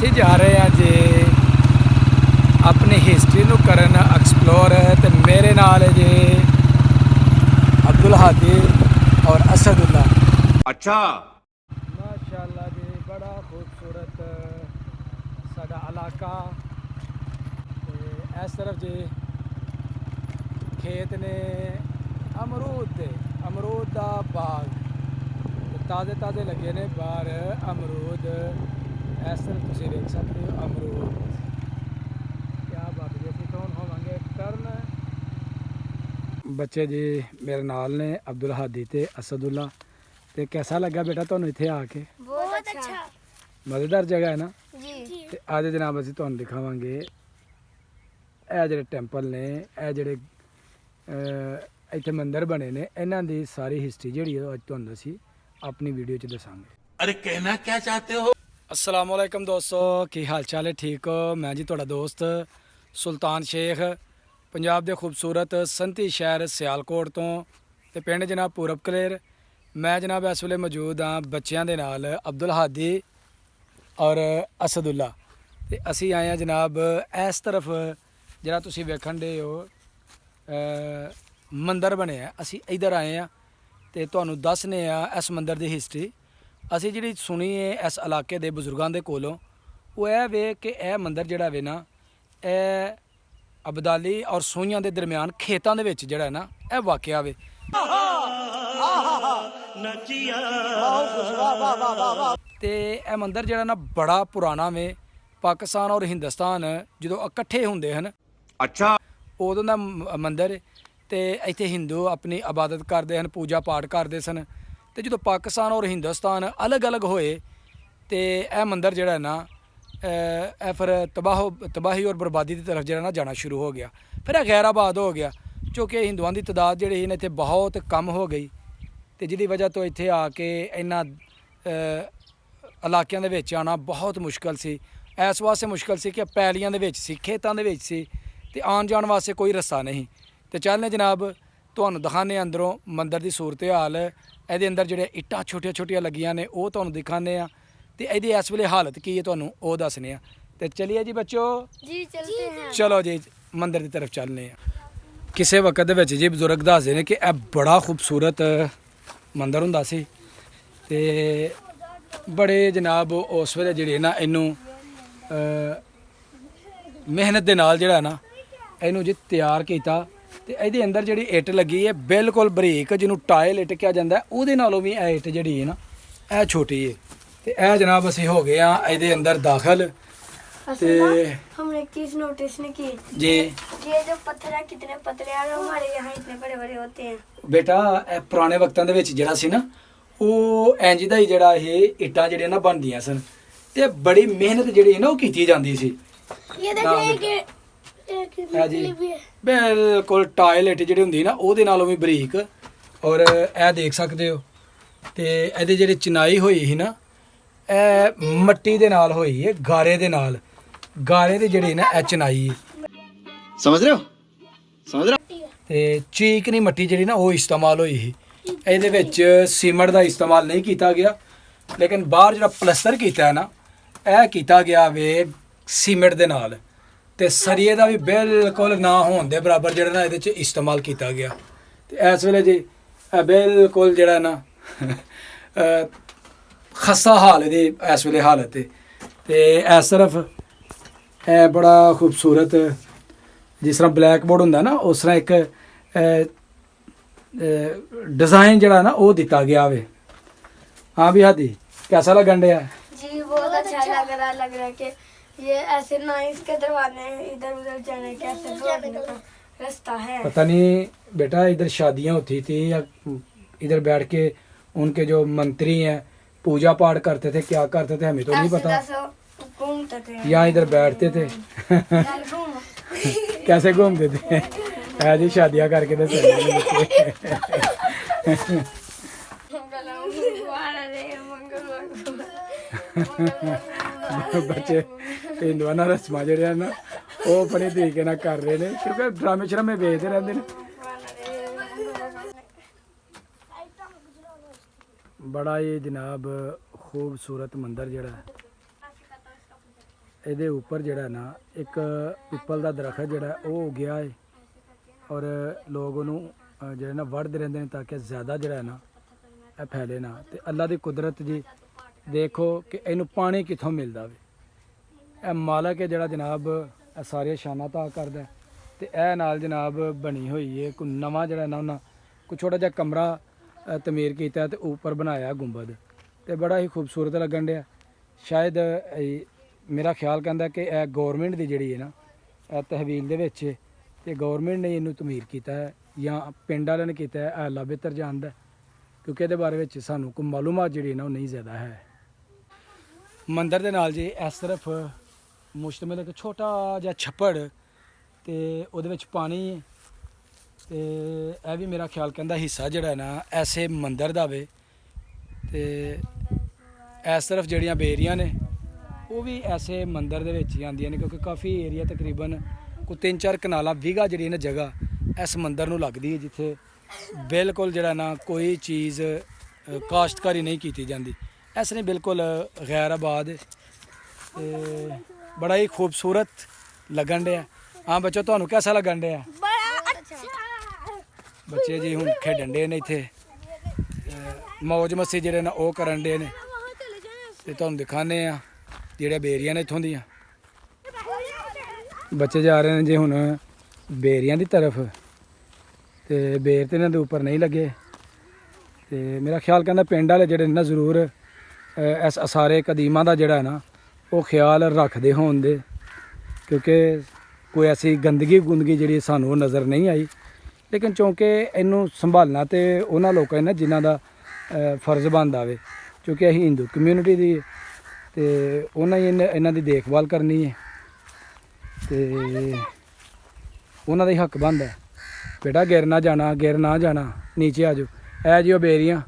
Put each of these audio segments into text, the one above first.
ਅਸੀਂ ਜਾ ਰਹੇ ਹਾਂ ਜੀ अपनी हिस्ट्री नूं करन एक्सप्लोर। तो मेरे नाल जी अब्दुल हादी और असदुल्ला। अच्छा माशाअल्लाह जी बड़ा खूबसूरत साडा इलाका। ते इस तरफ जी खेत ने अमरूद दा बाग ताज़े ताज़े लगे ने बाहर अमरूद। इस तरफ तुसीं देख सकते हो अमरूद। क्या बात है जी तो हम होवांगे टर्न। बच्चे जी मेरे नाल ने अब्दुल हादी ते असदुल्ला। ते कैसा लगा बेटा तुहानूं इत्थे आके? बहुत अच्छा मज़ेदार जगह है ना जी। ते अज जनाब असीं तुहानूं दिखावांगे ਇਹ ਜਿਹੜੇ ਟੈਂਪਲ ਨੇ ਇਹ ਜਿਹੜੇ ਇੱਥੇ ਮੰਦਿਰ ਬਣੇ ਨੇ ਇਹਨਾਂ ਦੀ ਸਾਰੀ ਹਿਸਟਰੀ ਜਿਹੜੀ ਉਹ ਅੱਜ ਤੁਹਾਨੂੰ ਅਸੀਂ ਆਪਣੀ ਵੀਡੀਓ 'ਚ ਦੱਸਾਂਗੇ। अरे कहना क्या चाहते हो? अस्सलाम वालेकुम दोस्तों, की हाल चाल है? ठीक हो? मैं जी तुहाडा दोस्त सुल्तान शेख पंजाब के खूबसूरत संती शहर सियालकोट तो ते पिंड जनाब पूरब कलेर। मैं जनाब इस वेले मौजूद हाँ बच्चों के नाल अब्दुल हादी और असदुल्ला। ते असी आए हैं जनाब इस तरफ जरा तुसीं वेखण दे हो मंदिर बने असी इधर आए हैं ते तुहानूं दसने इस मंदिर की हिस्टरी। असी जिहड़ी सुनी है इस इलाके के बजुर्गों के कोलों वो यह वे कि यह मंदिर जिहड़ा वे ना यह अबदाली और सूइयां के दरम्यान खेतों के विच जिहड़ा ना यह वाकिया वे। ते यह मंदिर जिहड़ा ना बड़ा पुराना वे। पाकिस्तान और हिंदुस्तान जो इकट्ठे हुंदे हन अच्छा उदों दा मंदिर ते इत्थे हिंदू अपनी इबादत करते हैं पूजा पाठ करते सन। तो जो पाकिस्तान और हिंदुस्तान अलग अलग होए तो यह मंदिर जिहड़ा ना फिर तबाही और बर्बादी की तरफ जिहड़ा ना जाना शुरू हो गया। फिर यह गैराबाद हो गया क्योंकि हिंदुओं की तादाद जिहड़ी ना इत्थे बहुत कम हो गई। तो जिहदी वजह तो इत्थे आके इन्हां इलाकों दे विच आना बहुत मुश्किल सी। इस वास्ते मुश्किल सी कि पैलियां दे विच सी खेतां दे विच सी ते आन जान वास्ते कोई रस्ता नहीं। तो चलने जनाब तुहानूं दिखाने अंदरों मंदिर की सूरत हाल। ये अंदर जो इट्टां छोटिया छोटिया लगियां ने वो तुहानूं दिखाने तो ये इस वेले हालत की है तुहानूं वो दसने। तो चलिए जी बच्चों जी चलते हैं। चलो जी मंदिर की तरफ चलने। किसी वक्त दे विच जी बजुर्ग दसदे ने कि यह बड़ा खूबसूरत मंदिर हुंदा सी ते बड़े जनाब उस वेले जिहड़े ना इनू मेहनत दे नाल जिहड़ा ना इनू जी तैयार किया। तो ये अंदर जी इट लगी है बिल्कुल बरीक जिन्हों टायल इट कहा जाता है वो नालों भी यह इट जी है ना यह छोटी है। तो यह जनाब असी हो गए हाँ ये अंदर दाखिल। ते हमने एक चीज नोटिस नहीं की जी ये जो पत्थर है कितने पतले हैं और हमारे यहाँ इतने बड़े बड़े होते हैं। बेटा पुराने वक्तों के जिहड़ा सी ना वो इंज दा ही जिहड़ा ये इट्टां जिहड़ियां ना बनदियां सन ते बड़ी मेहनत जिहड़ी ना वो कीती जांदी सी। ये देखिए है जी बिल्कुल टायल इट जी होंगी ना वो नालों भी बरीक। और यह देख सकते हो तो ये जी चिनाई हुई ही ना यह मट्टी दे नाल हुई है गारे दे नाल। गारे दी जिहड़ी ना यह चिनाई समझ रहे हो? समझ रहे हो? ते चीकनी मट्टी जिहड़ी ना वो इस्तेमाल हुई ही। ਇਹਦੇ ਵਿੱਚ सीमेंट का इस्तेमाल नहीं किया गया लेकिन बाहर जो प्लस्तर किया है ना यह किया गया वे सीमेंट के नाल। ते सरिये का भी बिल्कुल ना होने के बराबर जो ना ये इस्तेमाल किया गया। तो इस वेले जी बिल्कुल जो ना खस्ता हाल है इस वेले हालत है। तो इस तरफ बड़ा खूबसूरत जिस तरह ब्लैक बोर्ड होंगे ना उस तरह एक डिज़ाइन जड़ा ना वो दिता गया वे। हाँ भी हादी कैसा लगन डया? जी बहुत अच्छा लग रहा है कि ये ऐसे ना इसके दरवाजे इधर उधर जाने के ऐसे रास्ता है। पता नहीं बेटा इधर शादियाँ होती थी या इधर बैठ के उनके जो मंत्री हैं पूजा पाठ करते थे क्या करते थे हमें तो नहीं पता। घूमते थे यहाँ इधर बैठते थे कैसे घूमते थे है जी शादियाँ करके तो बच्चे हिंदुआ ना रस्मां जिहड़ियां ना वो अपने तरीके नाल कर रहे हैं क्योंकि ड्रामे श्रामे वेचते रहते हैं। बड़ा ही जनाब खूबसूरत मंदिर जिहड़ा ਇਹਦੇ ਉੱਪਰ ਜਿਹੜਾ ਨਾ ਇੱਕ ਪਿੱਪਲ ਦਾ ਦਰਖਤ ਜਿਹੜਾ ਉਹ ਉਗਿਆ ਹੈ ਔਰ ਲੋਕ ਉਹਨੂੰ ਜਿਹੜਾ ਨਾ ਵੱਢਦੇ ਰਹਿੰਦੇ ਨੇ ਤਾਂ ਕਿ ਜ਼ਿਆਦਾ ਜਿਹੜਾ ਨਾ ਇਹ ਫੈਲੇ ਨਾ। ਤੇ ਅੱਲਾ ਦੀ ਕੁਦਰਤ ਜੀ ਦੇਖੋ ਕਿ ਇਹਨੂੰ ਪਾਣੀ ਕਿੱਥੋਂ ਮਿਲਦਾ ਵੇ। ਇਹ ਮਾਲਕ ਹੈ ਜਿਹੜਾ ਜਨਾਬ ਇਹ ਸਾਰੇ ਸ਼ਾਨਾਂ ਤਾ ਕਰਦਾ। ਤੇ ਇਹ ਨਾਲ ਜਨਾਬ ਬਣੀ ਹੋਈ ਹੈ ਕੋਈ ਨਵਾਂ ਜਿਹੜਾ ਨਾ ਉਹਨਾਂ ਕੋਈ ਛੋਟਾ ਜਿਹਾ ਕਮਰਾ ਤਮੀਰ ਕੀਤਾ ਤੇ ਉੱਪਰ ਬਣਾਇਆ ਗੁੰਬਦ ਤੇ ਬੜਾ ਹੀ ਖੂਬਸੂਰਤ ਲੱਗਣ ਡਿਆ। ਸ਼ਾਇਦ ਮੇਰਾ ਖਿਆਲ ਕਹਿੰਦਾ ਕਿ ਇਹ ਗਵਰਨਮੈਂਟ ਦੀ ਜਿਹੜੀ ਹੈ ਨਾ ਇਹ ਤਹਵੀਲ ਦੇ ਵਿੱਚ ਤੇ ਗਵਰਨਮੈਂਟ ਨੇ ਇਹਨੂੰ ਤਮੀਰ ਕੀਤਾ ਹੈ ਜਾਂ ਪਿੰਡ ਵਾਲਿਆਂ ਨੇ ਕੀਤਾ ਹੈ। ਅੱਲਾ ਬਿਹਤਰ ਜਾਣਦਾ ਕਿਉਂਕਿ ਇਹਦੇ ਬਾਰੇ ਵਿੱਚ ਸਾਨੂੰ ਕੋਈ ਮਾਲੂਮਾਤ ਜਿਹੜੀ ਨਾ ਉਹ ਨਹੀਂ ਜ਼ਿਆਦਾ ਹੈ। ਮੰਦਿਰ ਦੇ ਨਾਲ ਜੀ ਇਸ ਤਰਫ ਮੁਸ਼ਤਮਿਲ ਇੱਕ ਛੋਟਾ ਜਿਹਾ ਛੱਪੜ ਤੇ ਉਹਦੇ ਵਿੱਚ ਪਾਣੀ ਹੈ ਤੇ ਇਹ ਵੀ ਮੇਰਾ ਖਿਆਲ ਕਹਿੰਦਾ ਹਿੱਸਾ ਜਿਹੜਾ ਨਾ ਐਸੇ ਮੰਦਿਰ ਦਾ ਵੇ। ਤੇ ਇਸ ਤਰਫ ਜਿਹੜੀਆਂ ਬੇਰੀਆਂ ਨੇ ਉਹ ਵੀ ਐਸੇ ਮੰਦਿਰ ਦੇ ਵਿੱਚ ਹੀ ਆਉਂਦੀਆਂ ਨੇ ਕਿਉਂਕਿ ਕਾਫੀ ਏਰੀਆ ਤਕਰੀਬਨ ਕੋਈ 3-4 ਕਨਾਲਾਂ ਵੀਗਾ ਜਿਹੜੀ ਨਾ ਜਗ੍ਹਾ ਇਸ ਮੰਦਿਰ ਨੂੰ ਲੱਗਦੀ ਹੈ ਜਿੱਥੇ ਬਿਲਕੁਲ ਜਿਹੜਾ ਨਾ ਕੋਈ ਚੀਜ਼ ਕਾਸ਼ਤਕਾਰੀ ਨਹੀਂ ਕੀਤੀ ਜਾਂਦੀ। ਇਸ ਨੇ ਬਿਲਕੁਲ ਗੈਰ ਆਬਾਦ ਤੇ ਬੜਾ ਹੀ ਖੂਬਸੂਰਤ ਲੱਗਣ ਡਿਆ। ਹਾਂ ਬੱਚੋ ਤੁਹਾਨੂੰ ਕਿਹਦਾ ਲੱਗਣ ਡਿਆ? बड़ा अच्छा। ਬੱਚੇ ਜੀ ਹੁਣ ਖੇਡਣ ਡੇ ਨੇ ਇੱਥੇ ਮौज ਮਸਤੀ ਜਿਹੜੇ ਨਾ ਉਹ ਕਰਨ ਡੇ ਨੇ ਤੇ ਤੁਹਾਨੂੰ ਦਿਖਾਣੇ ਆ ਜਿਹੜੇ ਬੇਰੀਆਂ ਨੇ ਇੱਥੋਂ ਦੀਆਂ। ਬੱਚੇ ਜਾ ਰਹੇ ਨੇ ਜੀ ਹੁਣ ਬੇਰੀਆਂ ਦੀ ਤਰਫ ਤੇ ਬੇਰ ਤੇ ਇਹਨਾਂ ਦੇ ਉੱਪਰ ਨਹੀਂ ਲੱਗੇ ਤੇ ਮੇਰਾ ਖਿਆਲ ਕਹਿੰਦਾ ਪਿੰਡ ਵਾਲੇ ਜਿਹੜੇ ਨੇ ਨਾ ਜ਼ਰੂਰ ਇਸ ਅਸਾਰੇ ਕਦੀਮਾਂ ਦਾ ਜਿਹੜਾ ਨਾ ਉਹ ਖਿਆਲ ਰੱਖਦੇ ਹੋਣ ਦੇ ਕਿਉਂਕਿ ਕੋਈ ਐਸੀ ਗੰਦਗੀ ਜਿਹੜੀ ਸਾਨੂੰ ਨਜ਼ਰ ਨਹੀਂ ਆਈ। ਲੇਕਿਨ ਚੂੰਕਿ ਇਹਨੂੰ ਸੰਭਾਲਣਾ ਤੇ ਉਹਨਾਂ ਲੋਕਾਂ ਨੇ ਜਿਨ੍ਹਾਂ ਦਾ ਫਰਜ਼ ਬਣਦਾ ਵੇ ਕਿਉਂਕਿ ਅਸੀਂ ਹਿੰਦੂ ਕਮਿਊਨਿਟੀ ਦੀ ਤੇ ਉਹਨਾਂ ਹੀ ਇਹਨਾਂ ਦੀ ਦੇਖਭਾਲ ਕਰਨੀ ਹੈ ਤੇ ਉਹਨਾਂ ਦਾ ਹੀ ਹੱਕ ਬਣਦਾ। ਬੇਟਾ ਗਿਰ ਨਾ ਜਾਣਾ ਨੀਚੇ ਆ ਜਾਓ। ਇਹ ਜੀ ਉਹ ਬੇਰੀਆਂ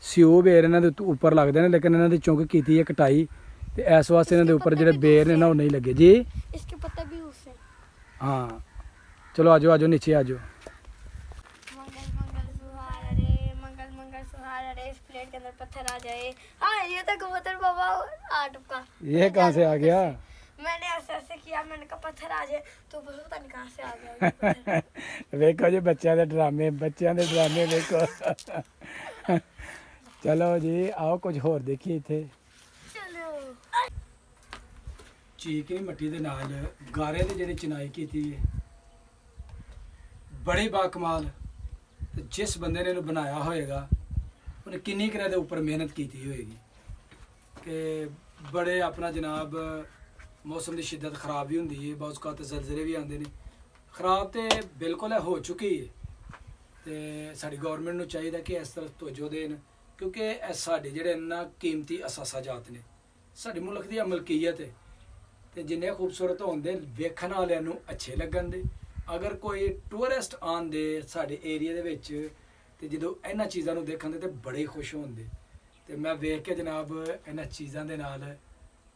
ਸਿਓ ਬੇਰ ਇਹਨਾਂ ਦੇ ਉੱਪਰ ਲੱਗਦੇ ਨੇ ਲੇਕਿਨ ਇਹਨਾਂ ਦੀ ਚੁੰਕ ਕੀਤੀ ਹੈ ਕਟਾਈ ਤੇ ਇਸ ਵਾਸਤੇ ਇਹਨਾਂ ਦੇ ਉੱਪਰ ਜਿਹੜੇ ਬੇਰ ਨੇ ਨਾ ਉਹ ਨਹੀਂ ਲੱਗੇ ਜੀ। इसके पत्ते भी उससे हाँ चलो आ जाओ नीचे आ जाओ। मंगल मंगल सुहार रे मंगल मंगल सुहार रे इस प्लेट के अंदर पत्थर आ जाए। हाँ ये तो कबूतर बाबा आठ का ये कहाँ से आ गया? मैंने ऐसे ऐसे किया मैंने कहा पत्थर आ जाए तो बस पता नहीं कहाँ से आ गया ये पत्थर। ਵੇਖੋ ਜੀ ਬੱਚਿਆਂ ਦੇ ਡਰਾਮੇ ਵੇਖੋ। ਚਲੋ ਜੀ ਆਓ ਕੁਝ ਹੋਰ ਦੇਖੀਏ ਇੱਥੇ। चलो ਚੀਕਣੀ ਮਿੱਟੀ ਦੇ ਨਾਲ ਗਾਰੇ ਦੀ ਜਿਹੜੀ ਚਿਨਾਈ ਕੀਤੀ ਹੈ ਬੜੀ ਬਾਕਮਾਲ। ਤੇ ਜਿਸ ਬੰਦੇ ਨੇ ਇਹਨੂੰ ਬਣਾਇਆ ਹੋਏਗਾ ਉਹਨੇ ਕਿੰਨੀ ਕੁ ਇਹਦੇ ਉੱਪਰ ਮਿਹਨਤ ਕੀਤੀ ਹੋਏਗੀ ਕਿ ਬੜੇ ਆਪਣਾ ਜਨਾਬ ਮੌਸਮ ਦੀ ਸ਼ਿੱਦਤ ਖਰਾਬ ਵੀ ਹੁੰਦੀ ਹੈ ਬਹੁਤ ਘੱਟ ਜ਼ਲਜ਼ਲੇ ਵੀ ਆਉਂਦੇ ਨੇ। ਖਰਾਬ ਤੇ ਬਿਲਕੁਲ ਹੋ ਚੁੱਕੀ ਹੈ ਤੇ ਸਾਡੀ ਗਵਰਨਮੈਂਟ ਨੂੰ ਚਾਹੀਦਾ ਕਿ ਇਸ ਤਰ੍ਹਾਂ ਤਵੱਜੋ ਦੇਣ ਕਿਉਂਕਿ ਇਹ ਸਾਡੇ ਜਿਹੜੇ ਇੰਨਾ ਕੀਮਤੀ ਅਸਾਸਾਜਾਤ ਨੇ ਸਾਡੇ ਮੁਲਕ ਦੀ ਮਲਕੀਅਤ ਹੈ ਤੇ ਜਿੰਨੇ ਖੂਬਸੂਰਤ ਹੁੰਦੇ ਵੇਖਣ ਵਾਲਿਆਂ ਨੂੰ ਅੱਛੇ ਲੱਗਣ ਦੇ। ਅਗਰ ਕੋਈ ਟੂਰਿਸਟ ਆਉਂਦੇ ਸਾਡੇ ਏਰੀਆ ਦੇ ਵਿੱਚ ਤੇ ਜਦੋਂ ਇਹਨਾਂ ਚੀਜ਼ਾਂ ਨੂੰ ਦੇਖਣ ਦੇ ਤੇ ਬੜੇ ਖੁਸ਼ ਹੁੰਦੇ ਤੇ ਮੈਂ ਵੇਖ ਕੇ ਜਨਾਬ ਇਹਨਾਂ ਚੀਜ਼ਾਂ ਦੇ ਨਾਲ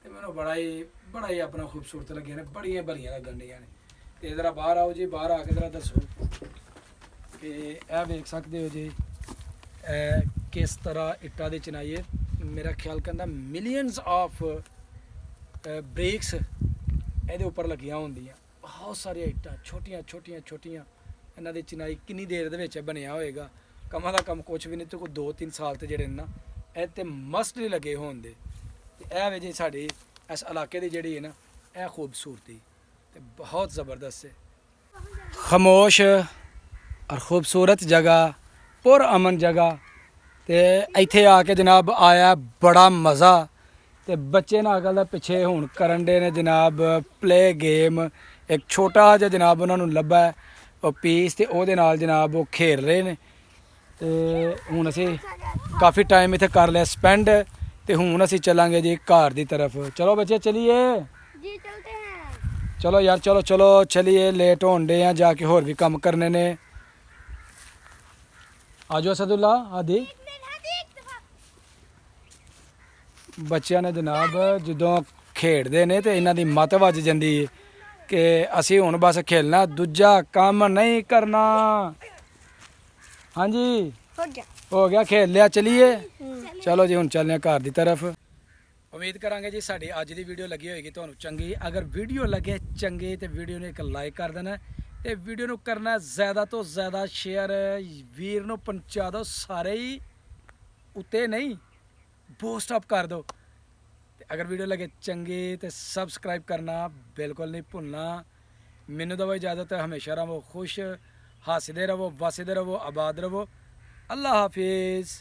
ਤੇ ਮੈਨੂੰ ਬੜਾ ਹੀ ਆਪਣਾ ਖੂਬਸੂਰਤ ਲੱਗਿਆ ਨੇ ਬੜੀਆਂ ਭਲੀਆਂ ਲੱਗਣ ਡੀਆਂ ਨੇ। ਤੇ ਜ਼ਰਾ ਬਾਹਰ ਆਓ ਜੀ ਬਾਹਰ ਆ ਕੇ ਜ਼ਰਾ ਦੱਸੋ ਕਿ ਇਹ ਵੇਖ ਸਕਦੇ ਹੋ ਜੀ ਇਹ ਕਿਸ ਤਰ੍ਹਾਂ ਇੱਟਾਂ ਦੀ ਚਿਨਾਈ ਹੈ। ਮੇਰਾ ਖਿਆਲ ਕਹਿੰਦਾ ਮਿਲੀਅਨਸ ਆਫ ਬ੍ਰੇਕਸ ਇਹਦੇ ਉੱਪਰ ਲੱਗੀਆਂ ਹੁੰਦੀਆਂ ਬਹੁਤ ਸਾਰੀਆਂ ਇੱਟਾਂ ਛੋਟੀਆਂ ਇਹਨਾਂ ਦੀ ਚਿਨਾਈ ਕਿੰਨੀ ਦੇਰ ਦੇ ਵਿੱਚ ਬਣਿਆ ਹੋਏਗਾ। ਕਮਾਂ ਦਾ ਕੰਮ ਕੁਛ ਵੀ ਨਹੀਂ ਤੇ ਕੋਈ 2-3 ਸਾਲ ਤੇ ਜਿਹੜੇ ਨੇ ਨਾ ਇਹ ਤੇ ਮਸਟ ਹੀ ਲੱਗੇ ਹੋਣ ਦੇ। ਤੇ ਇਹ ਵੇ ਜੀ ਸਾਡੀ ਇਸ ਇਲਾਕੇ ਦੀ ਜਿਹੜੀ ਹੈ ਨਾ ਇਹ ਖੂਬਸੂਰਤੀ ਤੇ ਬਹੁਤ ਜ਼ਬਰਦਸਤ ਹੈ। ਖਾਮੋਸ਼ ਔਰ ਖੂਬਸੂਰਤ ਜਗ੍ਹਾ ਪੁਰ ਅਮਨ ਜਗ੍ਹਾ ਤੇ ਇੱਥੇ ਆ ਕੇ ਜਨਾਬ ਆਇਆ ਬੜਾ ਮਜ਼ਾ। ਤੇ ਬੱਚੇ ਨਾ ਅਗਲ ਦਾ ਪਿੱਛੇ ਹੁਣ ਕਰਨ ਦੇ ਨੇ ਜਨਾਬ ਪਲੇ ਗੇਮ ਇੱਕ ਛੋਟਾ ਜਿਹਾ ਜਨਾਬ ਉਹਨਾਂ ਨੂੰ ਲੱਭਾ ਉਹ ਪੀਸ ਤੇ ਉਹਦੇ ਨਾਲ ਜਨਾਬ ਉਹ ਖੇਡ ਰਹੇ ਨੇ। ਤੇ ਹੁਣ ਅਸੀਂ ਕਾਫੀ ਟਾਈਮ ਇੱਥੇ ਕਰ ਲਿਆ ਸਪੈਂਡ ਤੇ ਹੁਣ ਅਸੀਂ ਚੱਲਾਂਗੇ ਜੀ ਘਰ ਦੀ ਤਰਫ। ਚਲੋ ਬੱਚੇ ਚਲੀਏ जी चलते हैं। ਚਲੋ ਯਾਰ ਚਲੋ ਚਲੀਏ ਲੇਟ ਹੋਣ ਡੇ ਆ ਜਾ ਕੇ ਹੋਰ ਵੀ ਕੰਮ ਕਰਨੇ ਨੇ। ਆਜੋ ਅਸਦੁੱਲਾ ਆਦੀ ਬੱਚਿਆਂ ਨੇ ਜਨਾਬ ਜਦੋਂ ਖੇਡਦੇ ਨੇ ਤੇ ਇਹਨਾਂ ਦੀ ਮੱਤ ਵੱਜ ਜਾਂਦੀ ਹੈ ਕਿ ਅਸੀਂ ਹੁਣ ਬਸ ਖੇਲਣਾ ਦੂਜਾ ਕੰਮ ਨਹੀਂ ਕਰਨਾ। ਹਾਂਜੀ हो गया। ਹੋ ਗਿਆ ਖੇਲ ਲਿਆ ਚਲੀਏ। ਚਲੋ ਜੀ ਹੁਣ ਚੱਲਦੇ ਹਾਂ ਘਰ ਦੀ ਤਰਫ। ਉਮੀਦ ਕਰਾਂਗੇ ਜੀ ਸਾਡੀ ਅੱਜ ਦੀ ਵੀਡੀਓ ਲੱਗੀ ਹੋਏਗੀ ਤੁਹਾਨੂੰ ਚੰਗੀ। ਅਗਰ ਵੀਡੀਓ ਲੱਗੇ ਚੰਗੀ ਤੇ ਵੀਡੀਓ ਨੂੰ ਇੱਕ ਲਾਈਕ ਕਰ ਦੇਣਾ ਤੇ ਵੀਡੀਓ ਨੂੰ ਕਰਨਾ ਜ਼ਿਆਦਾ ਤੋਂ ਜ਼ਿਆਦਾ ਸ਼ੇਅਰ। ਵੀਰ ਨੂੰ ਪਹੁੰਚਾ ਦਿਓ ਸਾਰੇ ਹੀ, ਉੱਤੇ ਨਹੀਂ ਬੂਸਟ ਅਪ ਕਰ ਦਿਓ। ਤੇ ਅਗਰ ਵੀਡੀਓ ਲੱਗੇ ਚੰਗੀ ਤੇ ਸਬਸਕ੍ਰਾਈਬ ਕਰਨਾ ਬਿਲਕੁਲ ਨਹੀਂ ਭੁੱਲਣਾ। ਮੈਨੂੰ ਦਿਓ ਇਜਾਜ਼ਤ, ਹਮੇਸ਼ਾ ਰਹੋ ਖੁਸ਼, ਹੱਸਦੇ ਰਹੋ, ਵਸਦੇ ਰਹੋ, ਆਬਾਦ ਰਹੋ। ਅੱਲਾ ਹਾਫਿਜ਼।